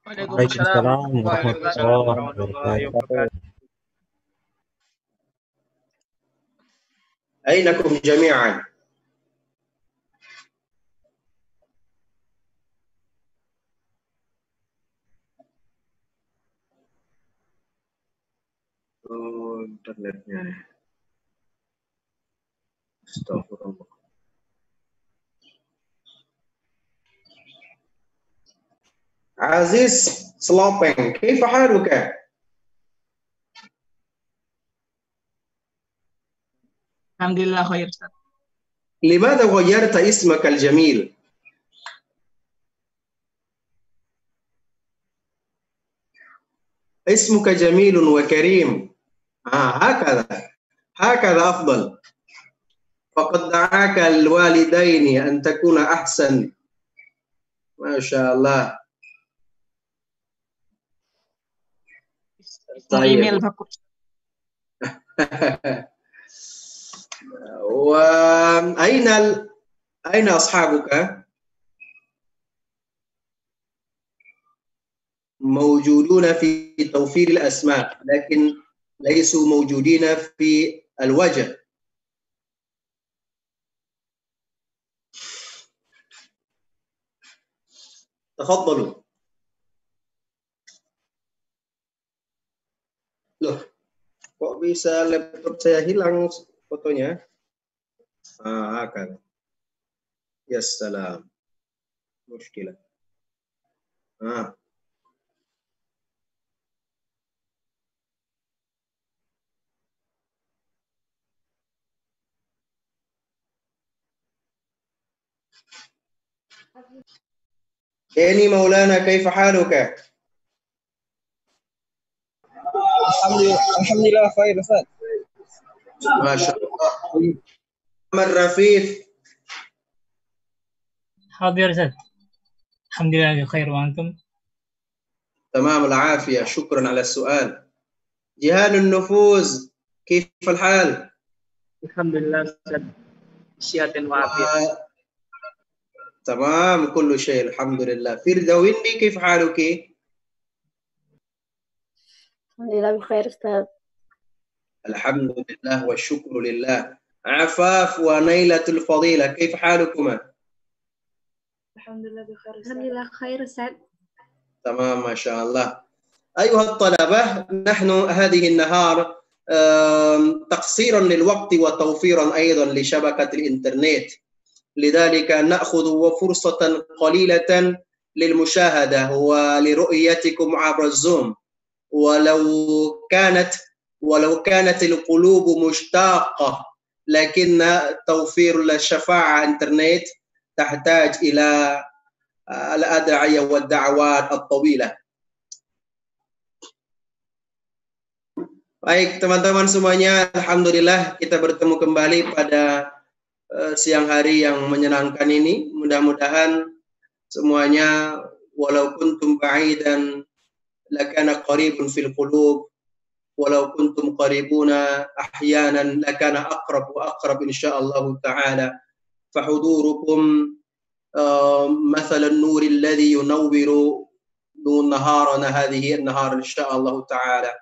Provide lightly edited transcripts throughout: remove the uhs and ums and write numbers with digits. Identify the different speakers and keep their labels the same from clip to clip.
Speaker 1: Waalaikumsalam
Speaker 2: Waalaikumsalam warahmatullahi
Speaker 1: warahmatullahi
Speaker 2: wabarakatuh.
Speaker 1: wabarakatuh.
Speaker 3: أينكم جميعا؟ Oh, internetnya. Astagfirullah. عزيز سلوبين كيف حالك؟
Speaker 4: Alhamdulillah khair Ustaz.
Speaker 3: لماذا غيرت اسمك الجميل؟ اسمك جميل وكريم. هكذا أفضل. فقد دعاك الوالدين أن تكون أحسن. ما شاء الله.
Speaker 4: Email bagus.
Speaker 3: أين أصحابك؟ موجودون في توفير الأسماء لكن ليسوا موجودين في الوجه. تفضلوا. Loh, kok bisa laptop saya hilang fotonya? Kan. Ya salam. Muskilah. Deni Maulana, كيف حالك؟
Speaker 1: Alhamdulillah khair Ustaz.
Speaker 3: ما شاء الله. محمد رفيف.
Speaker 5: حاضر أستاذ. الحمد لله بخير وأنتم؟
Speaker 3: تمام العافية، شكرا على السؤال. جهاد النفوذ كيف الحال؟
Speaker 4: Alhamdulillah Ustaz. Sehat walafiat.
Speaker 3: تمام كل شيء الحمد لله. فردويني كيف حالك؟
Speaker 6: الحمد لله بخير أستاذ.
Speaker 3: الحمد لله والشكر لله. عفاف ونيلة الفضيلة كيف حالكما؟
Speaker 6: الحمد لله بخير أستاذ. الحمد لله خير أستاذ.
Speaker 3: تمام ما شاء الله. أيها الطلبة، نحن هذه النهار تقصيرا للوقت وتوفيرا أيضا لشبكة الإنترنت، لذلك نأخذ فرصة قليلة للمشاهدة ولرؤيتكم عبر الزوم. ولو كانت القلوب مشتاقة، لكن توفير الشفاعة إنترنت تحتاج إلى الأدعية والدعوات الطويلة. Baik teman-teman semuanya, alhamdulillah kita bertemu kembali pada siang hari yang menyenangkan ini. Mudah-mudahan semuanya walau kuntum ba'idan lakana qaribun fil qulub, walau kuntum qaribuna ahyanan lakana aqrab wa aqrab insyaallah ta'ala. Fahudurukum مثل النور الذي ينور نهارنا هذه النهار إن شاء الله تعالى.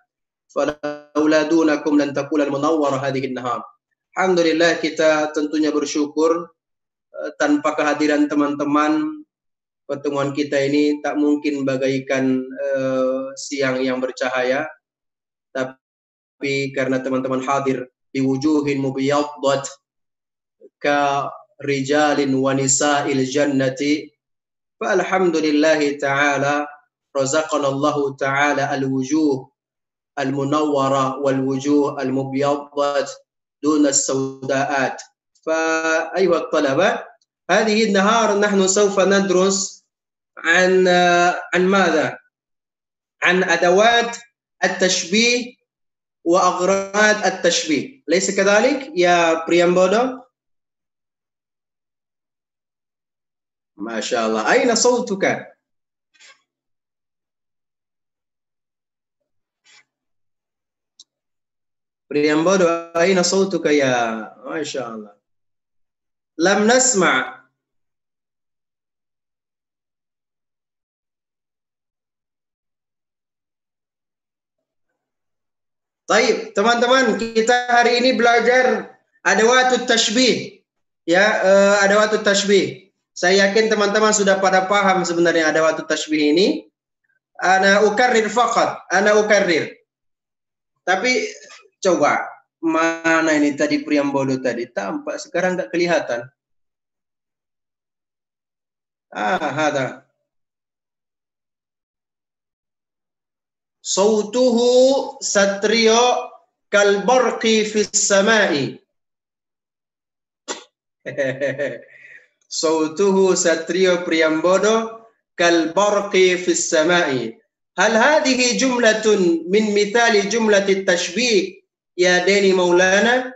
Speaker 3: فلولا دونكم لن تكون المنورة هذه النهار. Alhamdulillah, kita tentunya bersyukur tanpa kehadiran teman-teman pertemuan kita ini tak mungkin bagaikan siang yang bercahaya. Tapi karena teman-teman hadir di wujuhin mubiyaddat ka rijalin wa nisa'il jannati, fa alhamdulillah ta'ala razaqana Allah ta'ala al-wujuh al-munawwara wal-wujuh al-mubiyaddat دون السوداءات. فأيها الطلبة، هذه النهار نحن سوف ندرس عن ماذا؟ عن أدوات التشبيه وأغراض التشبيه، ليس كذلك يا بريامبودو؟ ما شاء الله. أين صوتك؟ بريامبودو أين صوتك يا ما شاء الله؟ لم نسمع. Baik, teman-teman, kita hari ini belajar adawatut tashbih. Ya, adawatut tashbih. Saya yakin teman-teman sudah pada paham sebenarnya adawatut tashbih ini. Ana ukarrir faqat, ana ukarrir. Tapi coba, mana ini tadi preambodo tadi? Tampak sekarang enggak kelihatan. Hada. Sautuhu satrio kalbarqi fis samai. Sautuhu satrio priambodo kalbarqi fis samai. Hal hadhihi jumlatun min mithali jumlati tashbih ya Deni Maulana?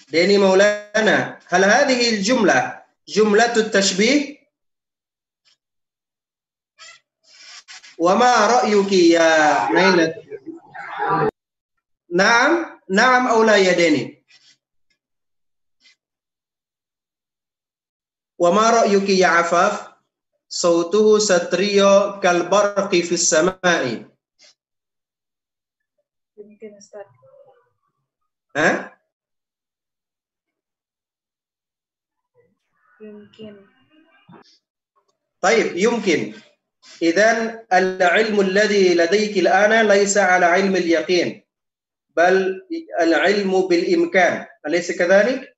Speaker 3: Deni Maulana, hal hadhihi jumlah jumlatut tashbih? Wa ma ra'yuki ya Nailat? Naam, naam aw la ya Deni? Wa ma ra'yuki ya Afaf? Sautuhu satriyo kal barqi fis samai.
Speaker 6: Mungkin Ustaz.
Speaker 3: Hah?
Speaker 6: Mungkin.
Speaker 3: طيب يمكن. إذن العلم الذي لديك الآن ليس على علم اليقين بل العلم بالإمكان أليس كذلك؟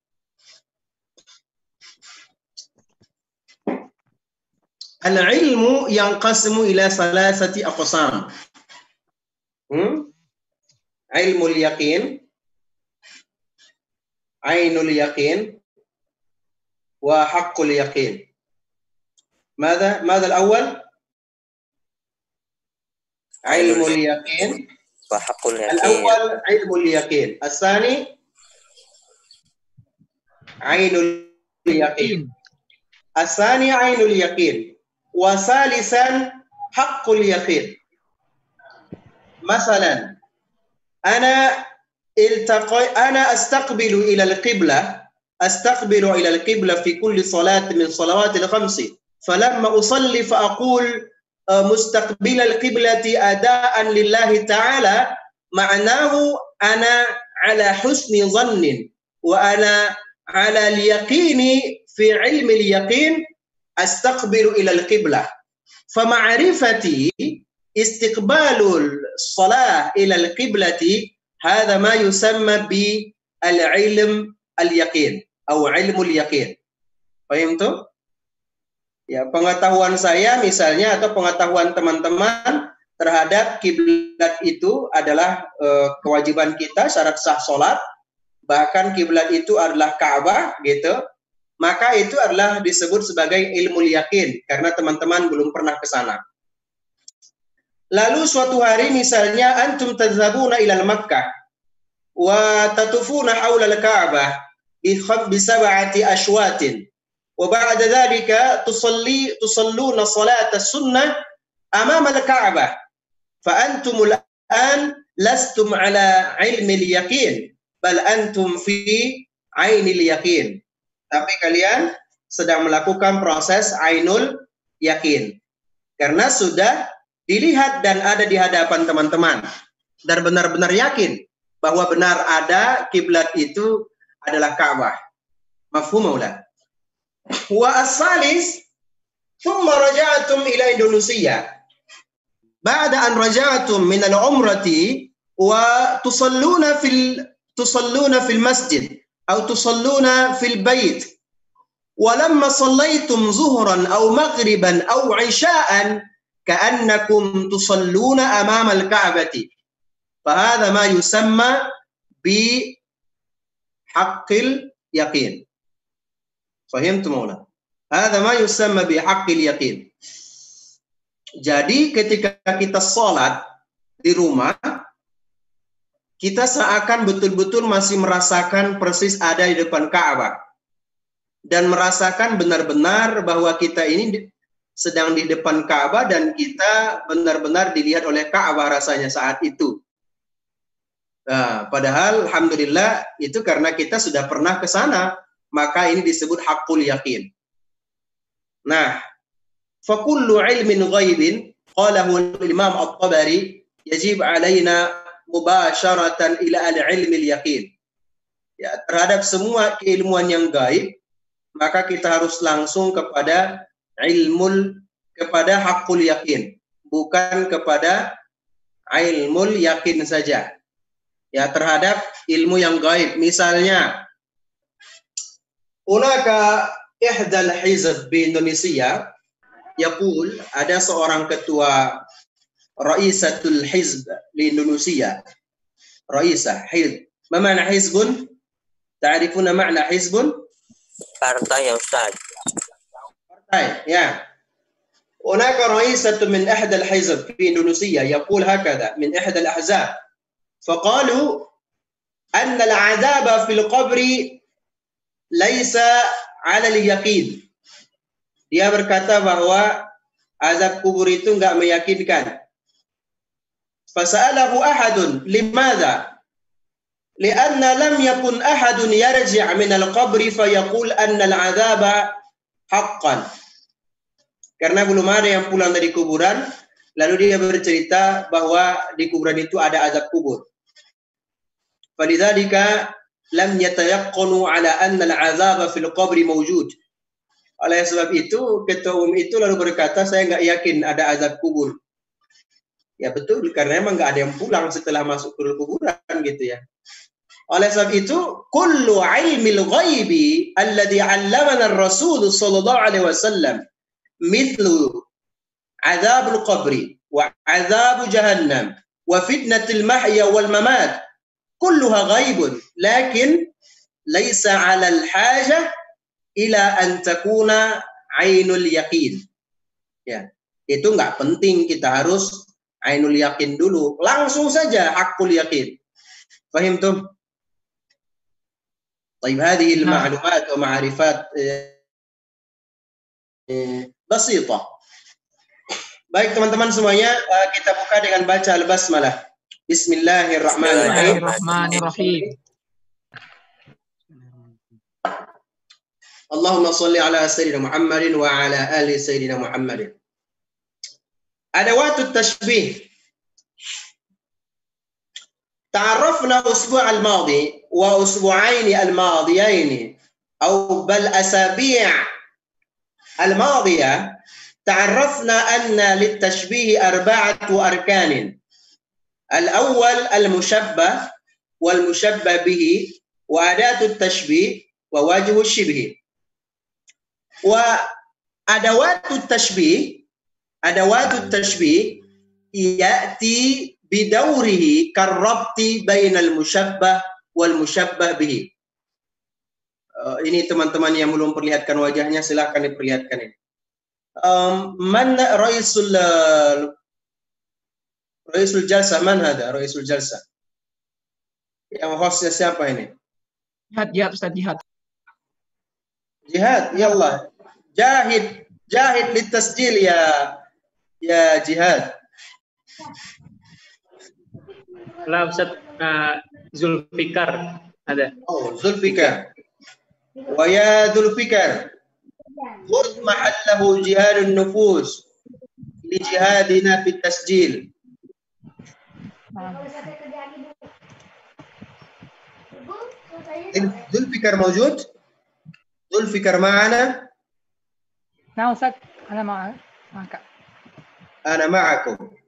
Speaker 3: العلم ينقسم إلى ثلاثة أقسام. علم اليقين، عين اليقين، وحق اليقين. ماذا الأول؟ علم اليقين
Speaker 1: وحق اليقين.
Speaker 3: الأول علم اليقين، الثاني عين اليقين، الثاني عين اليقين، وثالثا حق اليقين. مثلا أنا أستقبل إلى القبلة في كل صلاة من صلوات الخمس، فلما أصلي فأقول مستقبل القبلة أداء لله تعالى، معناه أنا على حسن ظن وأنا على اليقين في علم اليقين أستقبل إلى القبلة. فمعرفتي استقبال الصلاة إلى القبلة هذا ما يسمى بالعلم اليقين أو علم اليقين. Fahimtum? Ya, pengetahuan saya misalnya atau pengetahuan teman-teman terhadap kiblat itu adalah kewajiban kita, syarat sah salat. Bahkan kiblat itu adalah Ka'bah gitu. Maka itu adalah disebut sebagai ilmu yakin karena teman-teman belum pernah ke sana. Lalu suatu hari misalnya antum tadhhabuna ila Makkah wa tatufuna haula al-Ka'bah bi sab'ati ashwatin wa ba'da dhalika tusalluna salat as-sunnah amama al-Ka'bah fa antum al-an lastum ala ilmi al-yaqin bal antum fi aini al-yaqin. Tapi kalian sedang melakukan proses ainul yakin karena sudah dilihat dan ada di hadapan teman-teman dan benar-benar yakin bahwa benar ada kiblat itu adalah Ka'bah. Mafhum maula? Wa as-salis thumma raja'tum ila Indonesia. Ba'da an raja'tum min al-umrati wa tusalluna fil masjid atau tusalluna fil bait. Walamma sallaytum zuhran aw maghriban aw 'isha'an كأنكم تصلون أمام الكعبة فهذا ما يسمى بحق اليقين. فهمت مولا؟ هذا ما يسمى بحق اليقين. Jadi ketika kita sholat di rumah, kita seakan betul-betul masih merasakan persis ada di depan Ka'bah dan merasakan benar-benar bahwa kita ini sedang di depan Ka'bah dan kita benar-benar dilihat oleh Ka'bah rasanya saat itu. Nah, padahal alhamdulillah itu karena kita sudah pernah ke sana, maka ini disebut hakul yakin. Nah, فكل علم غيب قاله الإمام الطبري يجب علينا مباشرة إلى العلم اليقين. Ya, terhadap semua keilmuan yang gaib, maka kita harus langsung kepada kepada hakul yakin, bukan kepada ilmul yakin saja. Ya, terhadap ilmu yang gaib. Misalnya, hunaka ihdal hizb di Indonesia, yaqul, ada seorang ketua Raisatul Hizb di Indonesia. Raisah, hizb. Ma ma'na hizbun? Ta'rifuna ma'na hizbun?
Speaker 1: Partai ya Ustaz.
Speaker 3: Partai, ya. هناك رئيسة من إحدى الحزب في إندونيسيا يقول هكذا من إحدى الأحزاب فقالوا أن العذاب في القبر ليس على اليقين. Dia berkata bahwa azab kubur itu enggak meyakinkan. Fasa'alahu ahadun limadha? Lianna lam yakun ahadun yarji' min al-qabri fayaqul anna al-'adzaba haqqan. Karena belum ada yang pulang dari kuburan, lalu dia bercerita bahwa di kuburan itu ada azab kubur. Falidzalika lam yatayaqqanu ala anna al-'adzaba fil qabri mawjud. Oleh sebab itu, ketua umum itu lalu berkata, saya nggak yakin ada azab kubur. Ya betul, karena emang nggak ada yang pulang setelah masuk ke kuburan gitu ya. Oleh sebab itu, kullu ilmil ghaibi alladhi 'allamana ar-rasul sallallahu alaihi wasallam mithlu azabul qabri wa azab jahannam wa fitnatul mahya wal mamat kulluha ghaibun lakin laysa 'ala al-haja ila an takuna ainul yaqin. Ya, itu enggak penting kita harus ainul yaqin dulu, langsung saja hakul yaqin. Fahimtum? طيب هذه المعلومات ومعرفات بسيطة. Baik teman-teman semuanya, kita buka dengan baca al-basmalah. Bismillahirrahmanirrahim. Allahumma salli ala sayyidina Muhammadin wa ala ali sayyidina Muhammadin. Adawatut tashbih. تعرفنا الأسبوع الماضي وأسبوعين الماضيين أو بل أسابيع الماضية تعرفنا أن للتشبيه 4 أركان. الأول المشبه والمشبه به وأداة التشبيه ووجه الشبه. وأدوات التشبيه يأتي bidawrihi karrabti bainal musyabbah wal musyabbah bihi. Ini teman-teman yang belum perlihatkan wajahnya, silakan diperlihatkan ini. Man raisul jalsa, man hada raisul jalsa? Yang hostnya siapa ini?
Speaker 4: Jihad Ustaz, Jihad.
Speaker 3: Jihad, ya Allah. Jahid litasjil ya Jihad.
Speaker 4: Lah Ustaz, Zulfikar ada.
Speaker 3: Oh, Zulfikar. Wa ya Zulfikar. Khudh mahallahu jihadun nufus li jihadina fit tasjil. Zulfikar موجود؟ Zulfikar معنا؟
Speaker 2: نعم أستاذ، أنا معك.
Speaker 3: أنا معكم.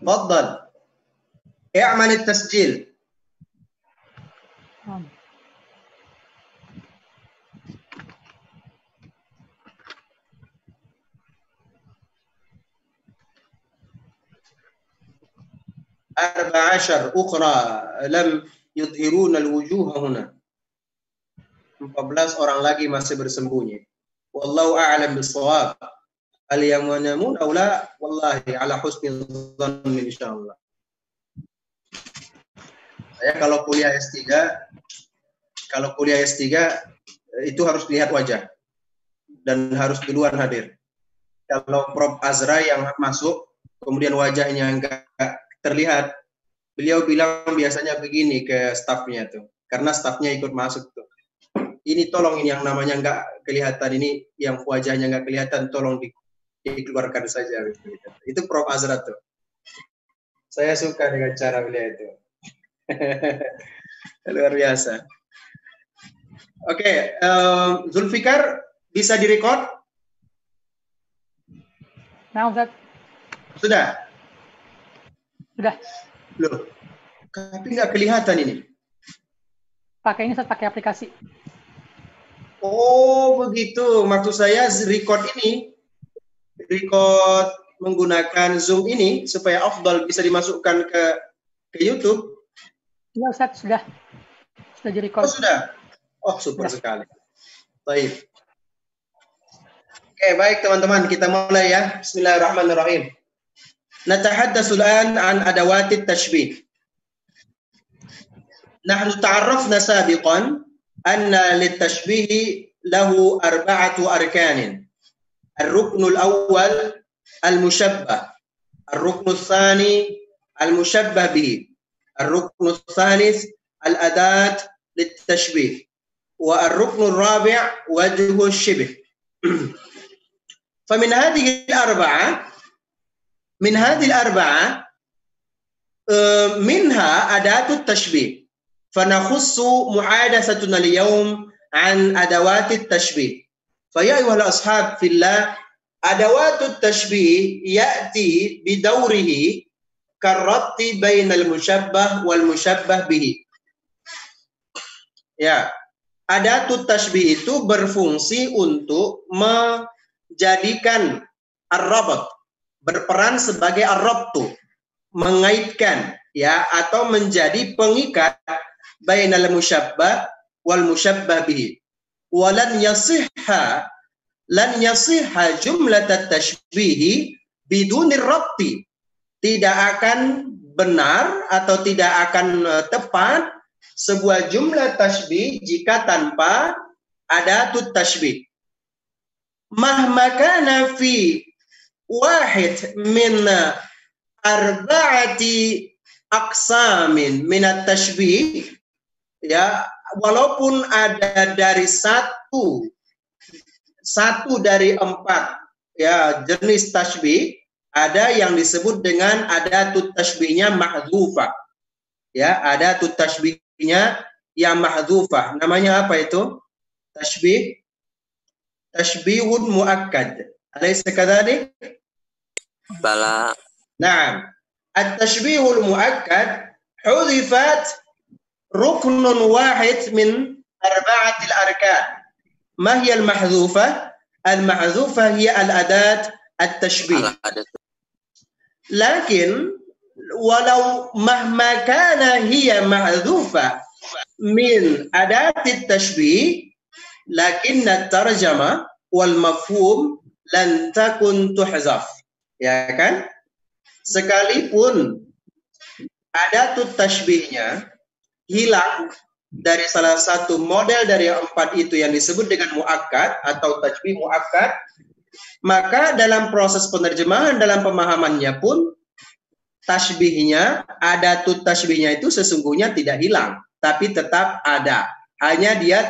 Speaker 3: تفضل اعمل التسجيل. عشر أخرى لم يظهرون الوجوه هنا. 14 orang lagi masih bersembunyi. Wallahu a'lam bis-shawab. Al-yamunamun aula wallahi ala husni dhanni insyaallah. Saya kalau kuliah S3 itu harus lihat wajah dan harus duluan hadir. Kalau Prof Azra yang masuk kemudian wajahnya enggak terlihat, beliau bilang biasanya begini ke stafnya tuh, karena stafnya ikut masuk tuh. Ini tolong, ini yang namanya enggak kelihatan ini, yang wajahnya nggak kelihatan, tolong dikeluarkan saja. Itu Prof. Azra tuh. Saya suka dengan cara beliau itu. Luar biasa. Oke, Zulfikar bisa direkod?
Speaker 2: Nah, Ustaz.
Speaker 3: Sudah?
Speaker 2: Sudah.
Speaker 3: Loh, tapi nggak kelihatan ini.
Speaker 2: Pakai ini, Ustaz, pakai aplikasi.
Speaker 3: Oh, begitu. Maksud saya record ini, record menggunakan Zoom ini supaya afdal bisa dimasukkan ke YouTube.
Speaker 2: Iya, Ustaz, sudah. Sudah di-record.
Speaker 3: Oh, sudah. Oh, super sekali. Baik. Oke, baik teman-teman, kita mulai ya. Bismillahirrahmanirrahim. Natahaddatsu al-an an adawati at-tashbih. Nahnu ta'arrafna sabiqan anna lit-tashbih lahu arba'atu arkanin. Ar-ruknul awwal al-mushabbah. Ar-ruknul tsani al-mushabbah bihi. Ar-ruknul tsalits al-adat lit-tashbih. Wa ar-ruknul rabi' wajhu ash-shibh. فمن هذه الأربعة منها أداة التشبيه فنخص محادثتنا اليوم عن أدوات التشبيه فيا أيها الأصحاب في الله أدوات التشبيه يأتي بدوره كالربط بين المشبه والمشبه به. Ya, adatut tashbih itu berfungsi untuk menjadikan ar-rabat, berperan sebagai ar-rabtu, mengaitkan ya, atau menjadi pengikat bainal musyabbah wal musyabbah bihi. Walan yasihha jumlat at-tashbih bidunir rabti. Tidak akan benar atau tidak akan tepat sebuah jumlah tashbih jika tanpa adatut tashbih. Mahma kana fi wahid min arba'ati aqsamin min at-tashbih, ya, walaupun ada dari satu dari 4 ya jenis tashbih, ada yang disebut dengan adatut tashbihnya mahdzufah. Ya, adatut tashbihnya yang mahdzufah. Namanya apa itu? Tashbihun muakkad. Alaysa kadzalik?
Speaker 1: Bala.
Speaker 3: Naam. At-tashbihul muakkad hudifat ruknun wahid min arba'atil arkan. Ma hiya al-mahdzufah? Al-mahdzufah hiya al-adat at-tashbih. Lakin walau mahma kana hiya mahdzufah min adat at-tashbih, lakin at-tarjama wal mafhum lan takun tuhzaf. Ya kan? Sekalipun adatut tashbihnya hilang dari salah satu model dari 4 itu yang disebut dengan muakkad atau tashbih muakkad, maka dalam proses penerjemahan, dalam pemahamannya pun tashbihnya, adatut tashbihnya itu sesungguhnya tidak hilang, tapi tetap ada. Hanya dia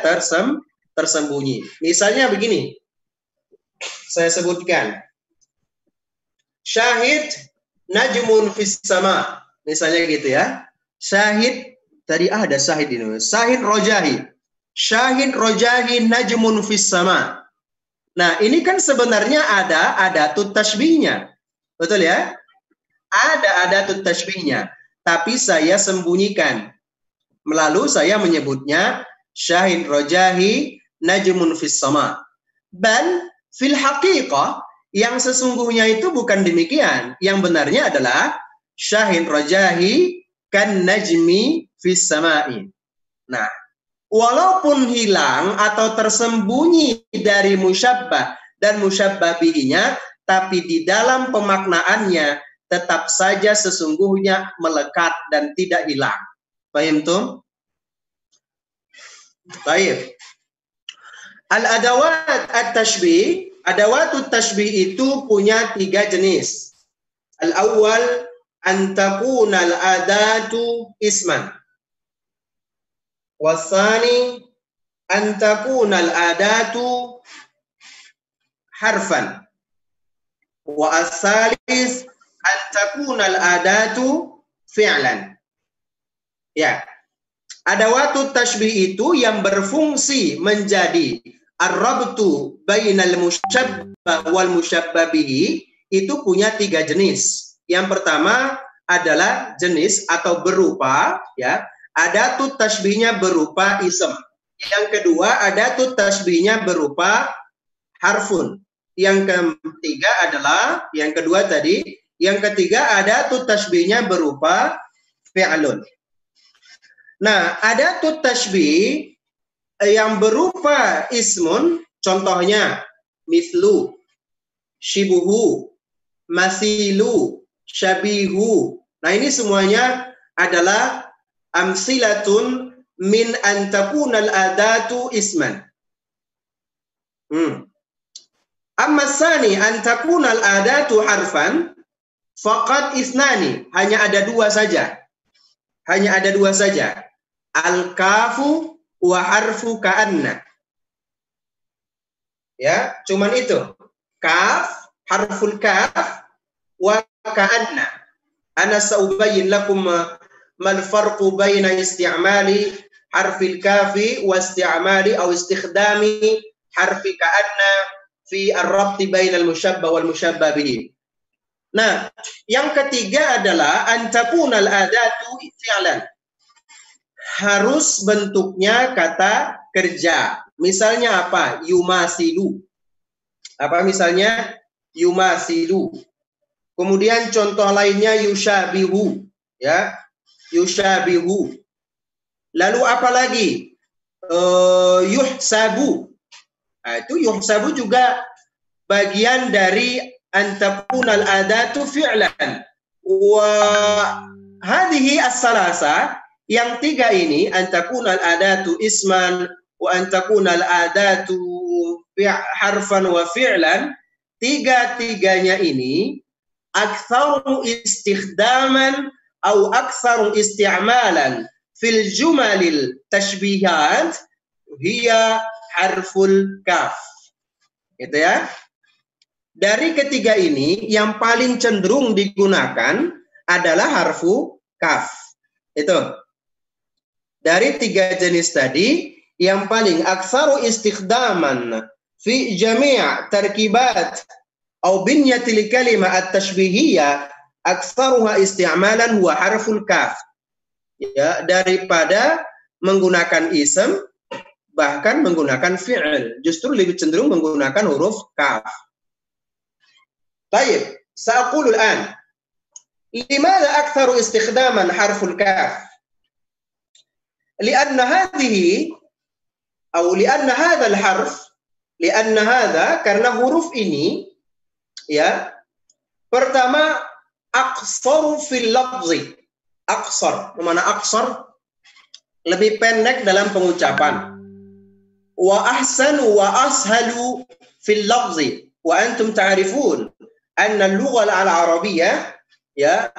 Speaker 3: tersembunyi. Misalnya begini, saya sebutkan. Syahid najmun fis sama. Misalnya gitu ya. Syahid, tadi ada syahid ini. Syahid rojahi. Syahid rojahi najmun fis sama. Nah, ini kan sebenarnya ada adatut tashbihnya. Betul ya? Ada adatut tashbihnya. Tapi saya sembunyikan. Lalu saya menyebutnya syahid rojahi najmun fis sama. Bal fil haqiqah, yang sesungguhnya itu bukan demikian. Yang benarnya adalah syahid rojahi kan najmi fis sama'i. Nah, walaupun hilang atau tersembunyi dari musyabbah dan musyabbah bihinya, tapi di dalam pemaknaannya tetap saja sesungguhnya melekat dan tidak hilang. Paham tuh? Baik. Al-adawat at-tashbih, adawatut tashbih itu punya 3 jenis. Al-awwal an takuna al-adatu isman. Wasani an takuna al-adatu harfan. Wa as-salis an takuna al-adatu fi'lan. Ya. Adawatut tashbih itu yang berfungsi menjadi ar-rabtu bainal musyabbah wal musyabbah bihi itu punya 3 jenis. Yang pertama adalah jenis atau berupa ya, adatut tashbihnya berupa ism. Yang kedua adatut tashbihnya berupa harfun. Yang ketiga adalah yang kedua tadi, yang ketiga adatut tashbihnya berupa fi'lun. Nah, adatut tashbih yang berupa ismun, contohnya mislu, shibuhu, masilu, syabihu. Nah, ini semuanya adalah amsilatun min an takunal adatu isman. Amma tsani an takunal adatu harfan faqad isnani, hanya ada 2 saja. Hanya ada 2 saja. Al-kafu wa harfu ka'anna. Ya, cuman itu. Kaf, harful kaf wa ka'anna. Ana sa'ubayyin lakum mal farqu baina isti'mali harfil kafi wa isti'mali aw istikhdami harfi ka'anna fi ar-rabti bainal musyabbah wal musyabbah bihi. Nah, yang ketiga adalah antakunal adatu fi'lan. Harus bentuknya kata kerja. Misalnya apa? Yumasilu. Apa misalnya? Yumasilu. Kemudian contoh lainnya yushabihu, ya. Yushabihu. Lalu apa lagi? Yuhsabu. Nah, itu yuhsabu juga bagian dari antakunal adatu fi'lan. Wa hadhihi as-salasa, yang 3 ini antakunal adatu isman wa antakunal adatu harfan wa fi'lan, 3-tiganya ini aktsaru istikhdaman atau aktsaru isti'malan fil jumalil tashbihat hiya harful kaf. Gitu ya. Dari ketiga ini yang paling cenderung digunakan adalah harfu kaf. Itu. Dari 3 jenis tadi yang paling aktsaru istikhdaman fi jami' tarkibat atau binyatil kalimah at-tashbihiyah aktsaruha isti'malan huwa harful kaf. Ya, daripada menggunakan ism bahkan menggunakan fi'il, justru lebih cenderung menggunakan huruf kaf. Baik, sa'aqulu al-an. Limadha aktsaru istikhdaman harful kaf? Lianna hadhihi atau lianna hadzal harf, lianna hadza, karena huruf ini ya, pertama aqsaru fil lafzi. Aqsar, mana aqsar? Lebih pendek dalam pengucapan. Wa ahsanu wa ashalu fil lafzi. Wa antum ta'rifun anna al-lugha al-arabiyyah ya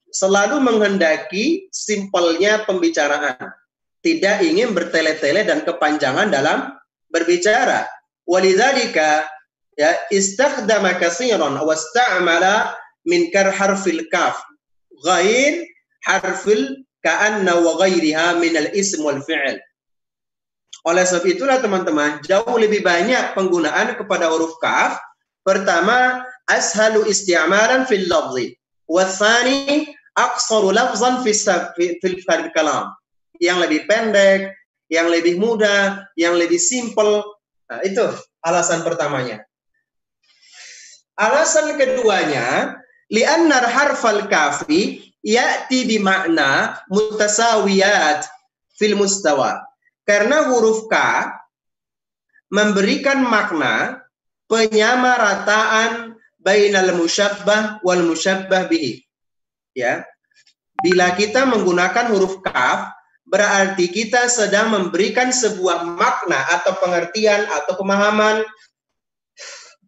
Speaker 3: selalu menghendaki simpelnya pembicaraan, tidak ingin bertele-tele dan kepanjangan dalam berbicara. Walidzalika ya istakhdama katsiran wa ista'mala min harfil kaf ghair harfil ka'anna wa ghairiha min al-ism wal fi'l. Oleh sebab itulah teman-teman, jauh lebih banyak penggunaan kepada huruf kaf. Pertama, ashalu isti'malan fil lafzi. Wa tsani aqsaru lafzan fil kalam. Yang lebih pendek, yang lebih mudah, yang lebih simple. Nah, itu alasan pertamanya. Alasan keduanya, li'anna harfal kafi ya'ti bi makna mutasawiyat fil mustawa. Karena huruf K memberikan makna penyamarataan bainal musyabbah wal musyabbah bihi. Ya. Bila kita menggunakan huruf kaf, berarti kita sedang memberikan sebuah makna atau pengertian atau pemahaman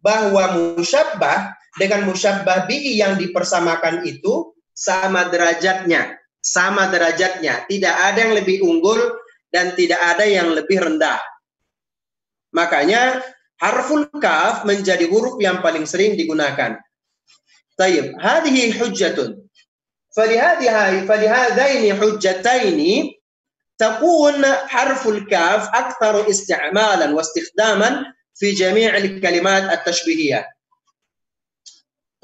Speaker 3: bahwa musyabbah dengan musyabbah bihi yang dipersamakan itu sama derajatnya. Sama derajatnya. Tidak ada yang lebih unggul dan tidak ada yang lebih rendah. Makanya harful kaf menjadi huruf yang paling sering digunakan. Tayyib, hadhihi hujjatun. Falihadaini hujjataini takun harful kaf aktsaru isti'malan wa istikhdaman fi jami'il kalimat at-tashbihiyah.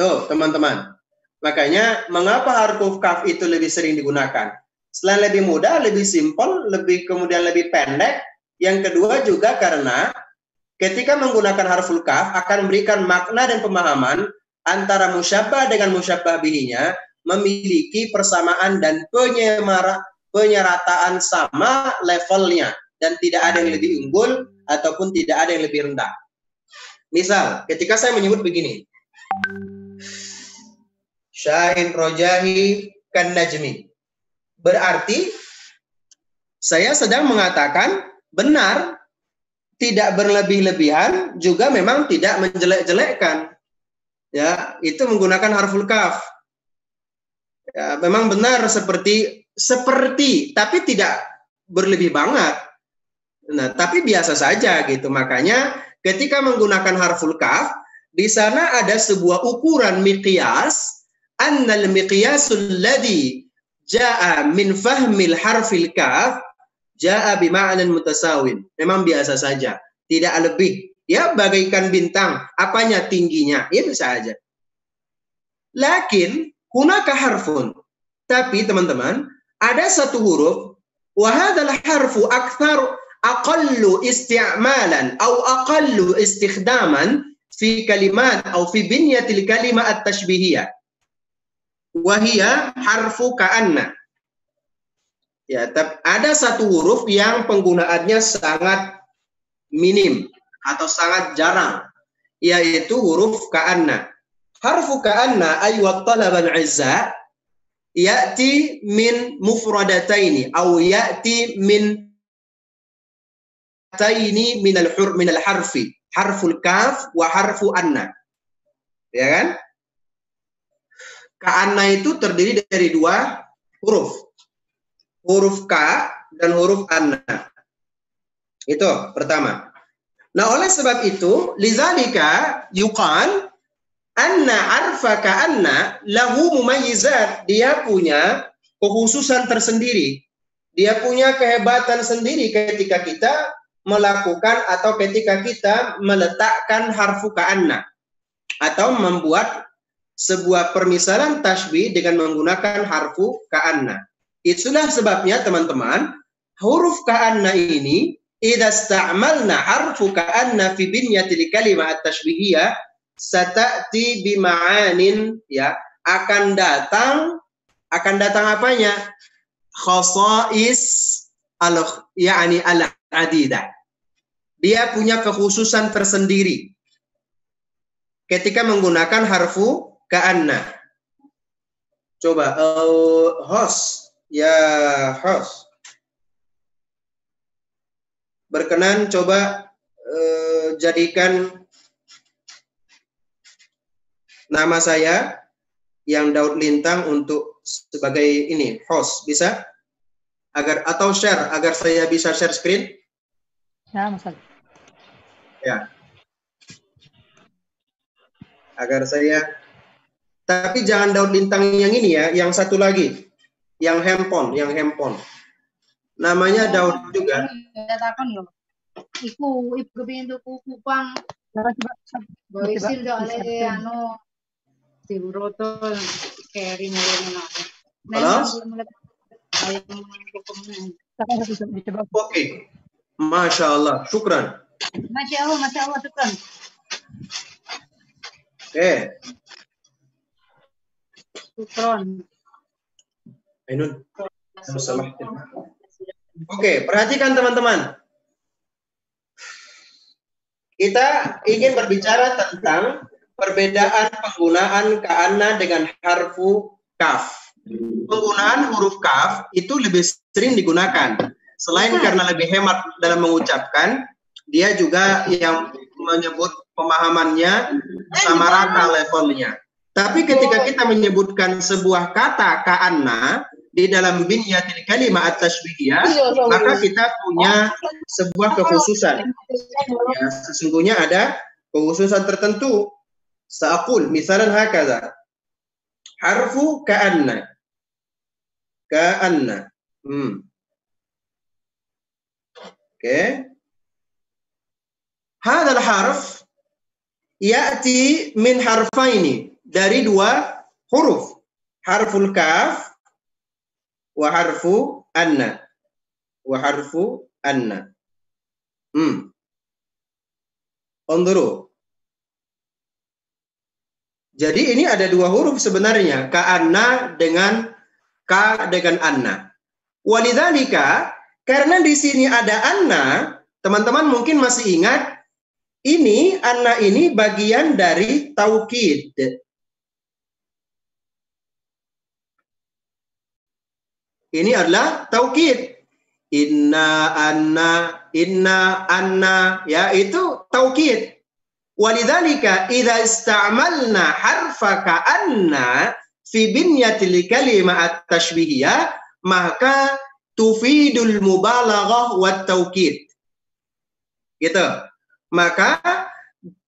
Speaker 3: Tuh, teman-teman. Makanya mengapa huruf kaf itu lebih sering digunakan? Selain lebih mudah, lebih simpel, kemudian lebih pendek. Yang kedua juga karena ketika menggunakan harful kaf akan memberikan makna dan pemahaman antara musyabbah dengan musyabbah bihinya memiliki persamaan dan penyerataan sama levelnya dan tidak ada yang lebih unggul ataupun tidak ada yang lebih rendah. Misal, ketika saya menyebut begini, Syahin rojahi kan najmi, berarti saya sedang mengatakan benar, tidak berlebih-lebihan, juga memang tidak menjelek-jelekkan. Ya, itu menggunakan harful kaf. Ya, memang benar seperti, tapi tidak berlebih banget. Nah, tapi biasa saja gitu. Makanya ketika menggunakan harful kaf, di sana ada sebuah ukuran miqyas, annal miqyasul ladzi jaa min fahmil harfil kaf jaa bima'nan mutasawin. Memang biasa saja, tidak lebih. Ya, bagaikan bintang, apanya tingginya, itu saja. Lakin hunaka harfun, tapi teman-teman, ada satu huruf, wa hadzal harfu aqallu isti'malan atau aqallu istikhdaman fi kalimat atau fi binyatil kalimat at-tashbihiyah. Wa hiya harfu ka'anna. Ya, ada satu huruf yang penggunaannya sangat minim atau sangat jarang, yaitu huruf ka'anna. Harfu ka'anna ay wa talaban izza ya'ti min mufradataini atau ya'ti min taini min al-harfi, harful kaf wa harfu anna. Ya kan? Ka'anna itu terdiri dari dua huruf. Huruf ka dan huruf anna. Itu pertama. Nah, oleh sebab itu, lidzalika yuqal anna arfa ka'anna lahu mumayyizat. Dia punya kekhususan tersendiri. Dia punya kehebatan sendiri ketika kita melakukan atau ketika kita meletakkan harfu ka'anna atau membuat sebuah permisalan tasbih dengan menggunakan harfu ka'anna. Itulah sebabnya teman-teman, huruf ka'anna ini idza ista'malna harfu ka'anna fi binyatil kalimah at-tashbihiyah sata'ti bima'anin, ya, akan datang apanya? Khasais al-adidah. Dia punya kekhususan tersendiri ketika menggunakan harfu ka'anna. Coba host, ya host, berkenan coba jadikan nama saya yang Daud Lintang untuk sebagai ini host, bisa? Atau share agar saya bisa share screen.
Speaker 2: Ya, Mas.
Speaker 3: Ya. Agar saya, tapi jangan Daud Lintang yang ini ya, yang satu lagi, yang handphone. Namanya Daud juga.
Speaker 6: Iku kepingin tuku kupang. Boisil dole ano Siburoto carry mo rin na.
Speaker 3: Oke. Masya Allah, syukran.
Speaker 6: Masya Allah, syukran.
Speaker 3: Oke.
Speaker 6: Syukron.
Speaker 3: Ainun. Oke, perhatikan teman-teman. Kita ingin berbicara tentang perbedaan penggunaan ka'anna dengan harfu kaf. Penggunaan huruf kaf itu lebih sering digunakan. Selain karena lebih hemat dalam mengucapkan, dia juga yang menyebut pemahamannya sama rata levelnya. Tapi ketika kita menyebutkan sebuah kata ka'anna, di dalam binyatil kalimah at-tashbihiyah, maka kita punya sebuah kekhususan. Ya, sesungguhnya ada kekhususan tertentu. Sa'aqul, misalan hakaza. Harfu ka'anna. Ka'anna. Oke. Hadal harf ya'ti min harfaini, dari dua huruf. Harful kaf wa harfu anna. Wa harfu anna. Unzuru. Jadi ini ada dua huruf sebenarnya, ka'anna dengan ka dengan anna. Walidzalika, karena di sini ada anna, teman-teman mungkin masih ingat, ini anna ini bagian dari taukid. Ini adalah taukid. Inna anna, ya itu taukid. Walidzalika idza ista'malna harfa ka'anna fi binyatil kalimah at-tashbihiyah, maka tufidul mubalaghah wat taukid. Gitu. Maka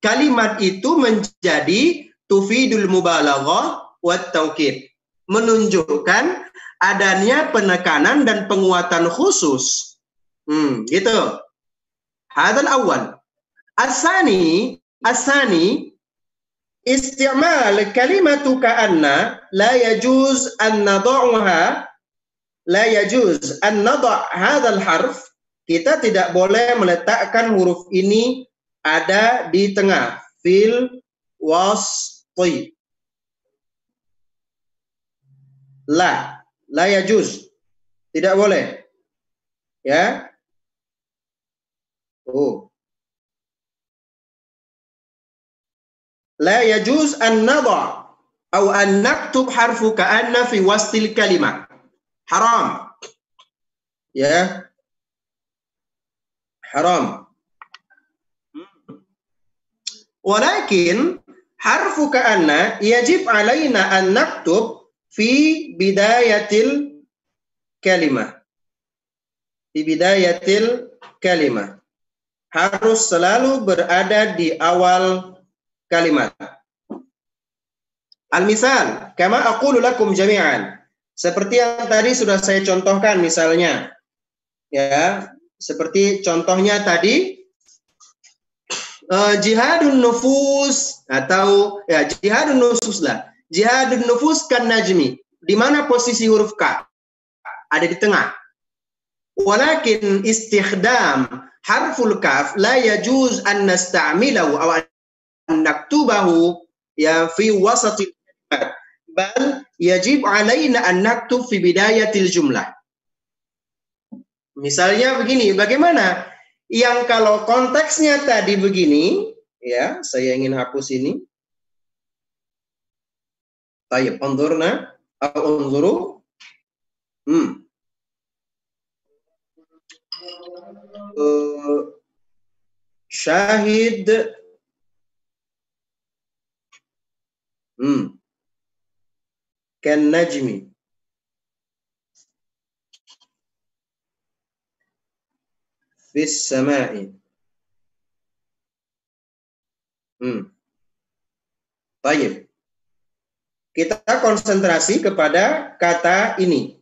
Speaker 3: kalimat itu menjadi tufidul mubalaghah wat taukid, menunjukkan adanya penekanan dan penguatan khusus. Gitu. Hadzal awal. Asani isti'mal kalimatu ka'anna la yajuz an nad'uha, la yajuz an nad' hadzal harf. Kita tidak boleh meletakkan huruf ini ada di tengah. Fil wasthi. La yajuz. Tidak boleh. Ya. La yajuz an nad'a atau an naktub harfu ka'anna fi wastil kalimah. Haram. Ya. Haram. Walakin harfu ka'anna yajib alaina an naktub fi bidayatil kalimah. Fi bidayatil kalimah. Harus selalu berada di awal kalimat. Al-misal, kama aqulu lakum jami'an. Seperti yang tadi sudah saya contohkan misalnya. Ya, seperti contohnya tadi jihadun nufus, atau ya jihadun nufus lah. Jihadun nufus kan najmi. Di mana posisi huruf ka? Ada di tengah. Walakin istikhdam harful kaf la yajuz an nasta'milahu aw an naktubahu ya fi wasatil kalimat, bal yajib alaina an naktub fi bidayatil jumlah. Misalnya begini, bagaimana yang kalau konteksnya tadi begini, ya, saya ingin hapus ini. Tayyib, unzurna atau unzuru. Syahid kan najmi. Fis sama'i. Baik. Kita konsentrasi kepada kata ini.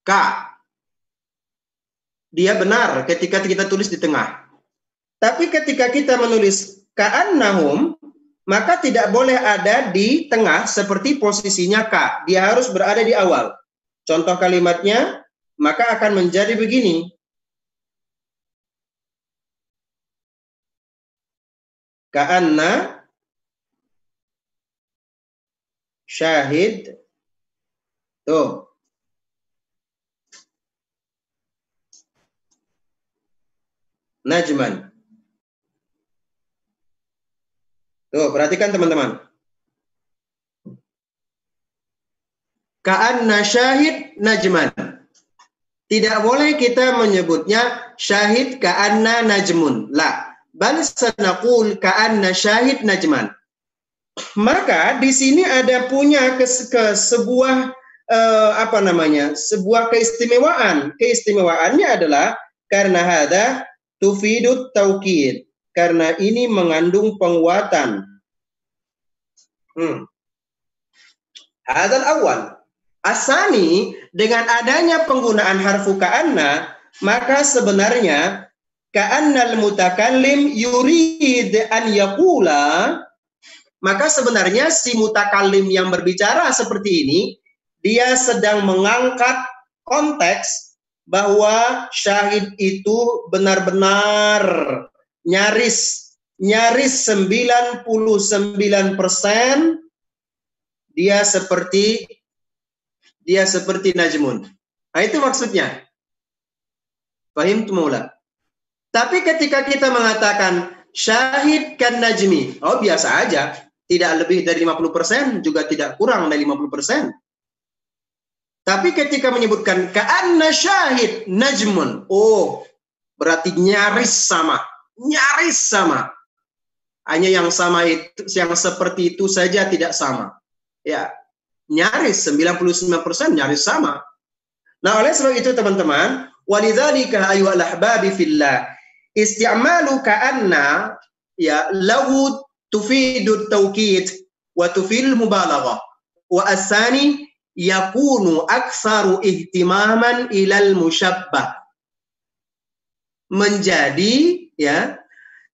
Speaker 3: Ka. Dia benar ketika kita tulis di tengah. Tapi ketika kita menulis ka'annahum, maka tidak boleh ada di tengah seperti posisinya ka. Dia harus berada di awal. Contoh kalimatnya, maka akan menjadi begini. Ka'anna syahid. Tuh. Najman. Tuh, perhatikan teman-teman. Ka'anna syahid najman. Tidak boleh kita menyebutnya syahid ka'anna najmun. La. bal sanaqul ka'anna syahid najman. Maka di sini ada punya sebuah sebuah keistimewaan. Keistimewaannya adalah karena hada tufidut taukid, karena ini mengandung penguatan. Hadzal awal. Asani, dengan adanya penggunaan harfu ka'anna, maka sebenarnya ka'annal mutakallim yurid an yaqula, maka sebenarnya si mutakallim yang berbicara seperti ini, dia sedang mengangkat konteks bahwa syahid itu benar-benar nyaris 99% dia seperti najmun. Nah, itu maksudnya. Fahim tumula. Tapi ketika kita mengatakan syahid kan najmi, oh biasa aja, tidak lebih dari 50%, juga tidak kurang dari 50%. Tapi ketika menyebutkan ka'anna syahid najmun, oh berarti nyaris sama. Nyaris sama. Hanya yang sama itu, yang seperti itu saja tidak sama. Ya, nyaris 99% nyaris sama. Nah, oleh sebab itu teman-teman, walidzalika ayyuhal ahbabi fillah, isti'malu ka'anna ya lahu tufidu taukid wa tufil mubalaghah. Wa asani yakunu aktsaru ihtimaman ilal musyabbah. Menjadi ya,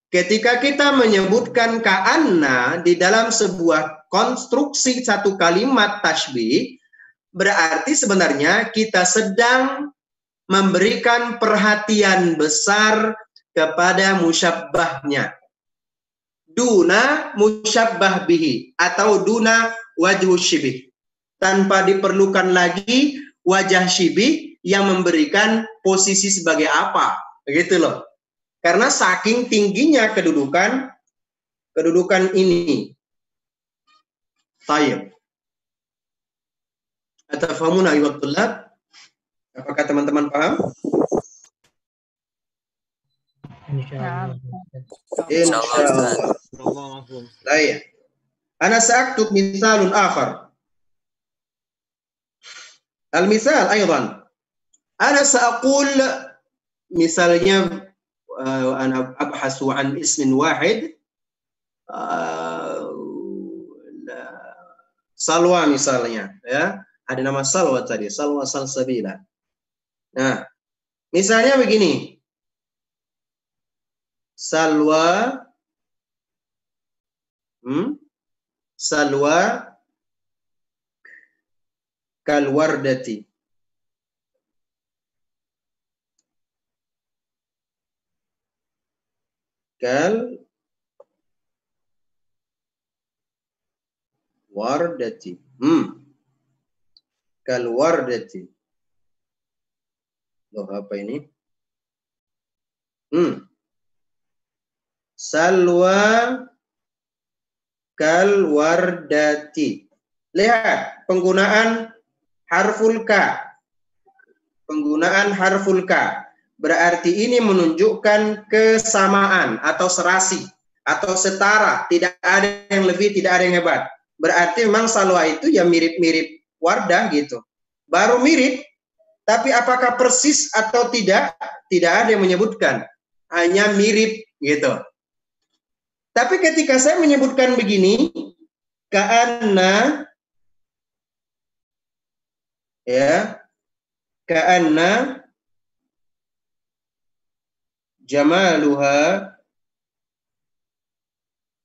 Speaker 3: ketika kita menyebutkan ka'anna di dalam sebuah konstruksi satu kalimat tasbih, berarti sebenarnya kita sedang memberikan perhatian besar kepada musyabbahnya. Duna musyabbah bihi atau duna wajhu syibih. Tanpa diperlukan lagi wajah syibih yang memberikan posisi sebagai apa. Begitu loh. Karena saking tingginya kedudukan ini. Tayyib. Atafhamuna ayyuhat thullab? Apakah teman-teman paham?
Speaker 5: Insyaallah.
Speaker 3: Insyaallah. Baik. Ana sa'aktub misalun akhar. Al-misal aidan. Ana sa'aqul, misalnya ana abhasu an ismin wahid, Salwa misalnya, ya. Ada nama Salwa tadi, Salwa Salsabila. Nah, misalnya begini. Salwa Salwa kalwardati. Kalwardati. Kalwardati. Loh, apa ini? Salwa kalwardati. Lihat penggunaan harful ka. Penggunaan harful ka. Berarti ini menunjukkan kesamaan atau serasi atau setara. Tidak ada yang lebih, tidak ada yang hebat. Berarti memang salwa itu ya mirip-mirip wardah gitu. Baru mirip, tapi apakah persis atau tidak? Tidak ada yang menyebutkan. Hanya mirip gitu. Tapi ketika saya menyebutkan begini, ka'anna, ya, ka'anna jamaluha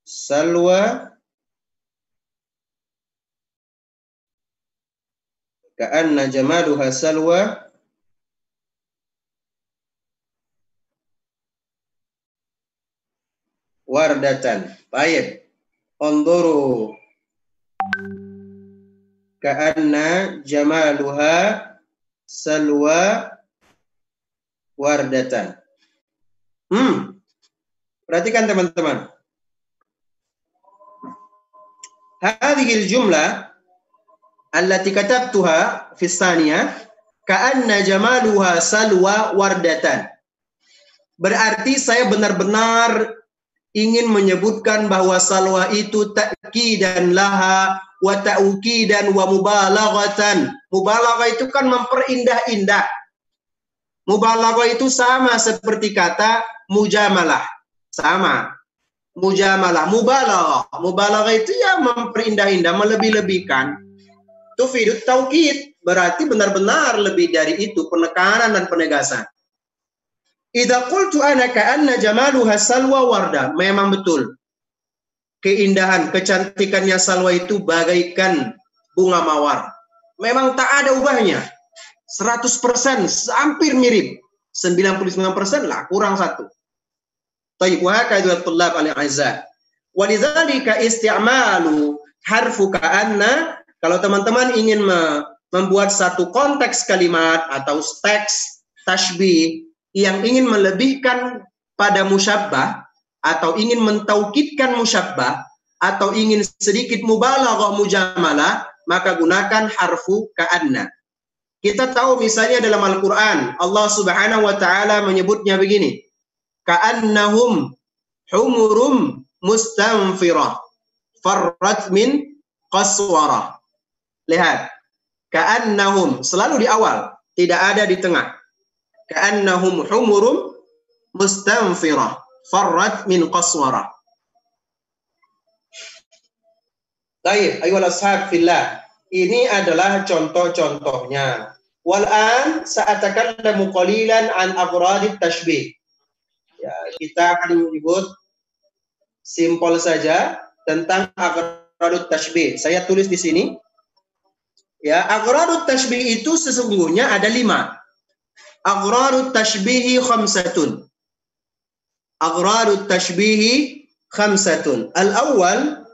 Speaker 3: salwa, ka'anna jamaluha salwa wardatan. Baik. Unduru. Ka'anna jamaluha salwa wardatan. Perhatikan teman-teman. Hadhil jumlah allati katabtuha fi tsaniyah ka'anna jamaluha salwa wardatan. Berarti saya benar-benar ingin menyebutkan bahwa salwa itu ta'kidan laha wa ta'ukidan wa mubalaghatan. Mubalaghah itu kan memperindah-indah. Mubalaghah itu sama seperti kata mujamalah. Sama. Mujamalah, mubalaghah. Mubalaghah itu ya memperindah-indah, melebih-lebihkan. Tufidut taukid, berarti benar-benar lebih dari itu, penekanan dan penegasan. Idza qultu ana ka'anna jamaluha salwa warda. Memang betul. Keindahan, kecantikannya salwa itu bagaikan bunga mawar. Memang tak ada ubahnya. 100%, hampir mirip. 99% lah, kurang satu. Tayyib wa hakadha tullab al-'azza. Walidzalika isti'malu harfu ka'anna, kalau teman-teman ingin membuat satu konteks kalimat atau teks tashbih yang ingin melebihkan pada musyabbah atau ingin mentaukidkan musyabbah atau ingin sedikit mubalaghah mujamalah, maka gunakan harfu ka'anna. Kita tahu misalnya dalam Al-Qur'an Allah Subhanahu wa taala menyebutnya begini. Ka'annahum humurum mustanfirah farrat min qaswarah. Lihat, ka'annahum selalu di awal, tidak ada di tengah. Ka'annahum humurum mustanfirah farrat min qaswarah. Baik, ayyuhal ashab fillah. Ini adalah contoh-contohnya. Wal'an sa'atakallamu qalilan an agradit tashbih. Ya, kita akan menyebut simpel saja tentang agradut tashbih. Saya tulis di sini. Ya, agradut tashbih itu sesungguhnya ada 5. Agradut tashbihi khamsatun. Agradut tashbihi khamsatun. Al-awwal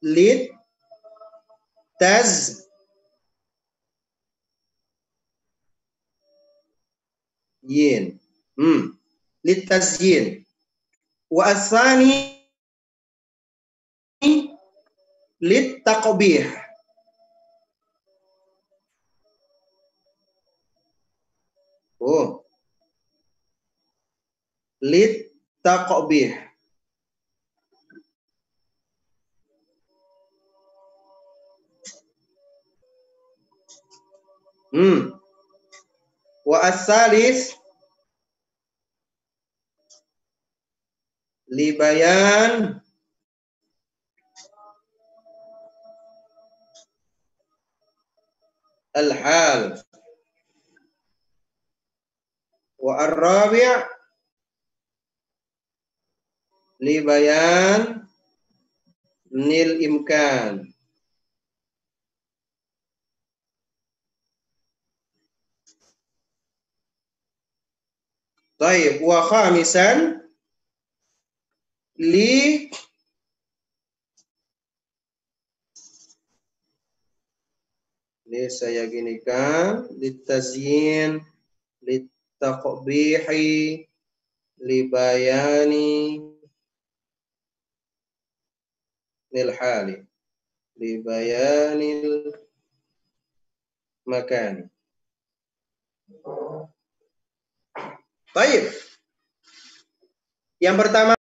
Speaker 3: lid taz yin. Lid tazyin. Wa athani lid taqbih. Lid taqbih. Wa as-salis li bayan al-hal. Wa ar-rabi' li bayan nil imkan. Baik, wa khamisan li saya ginikan litazyin litaqbihi libayani lil hali libayanil makan. Baik. Yang pertama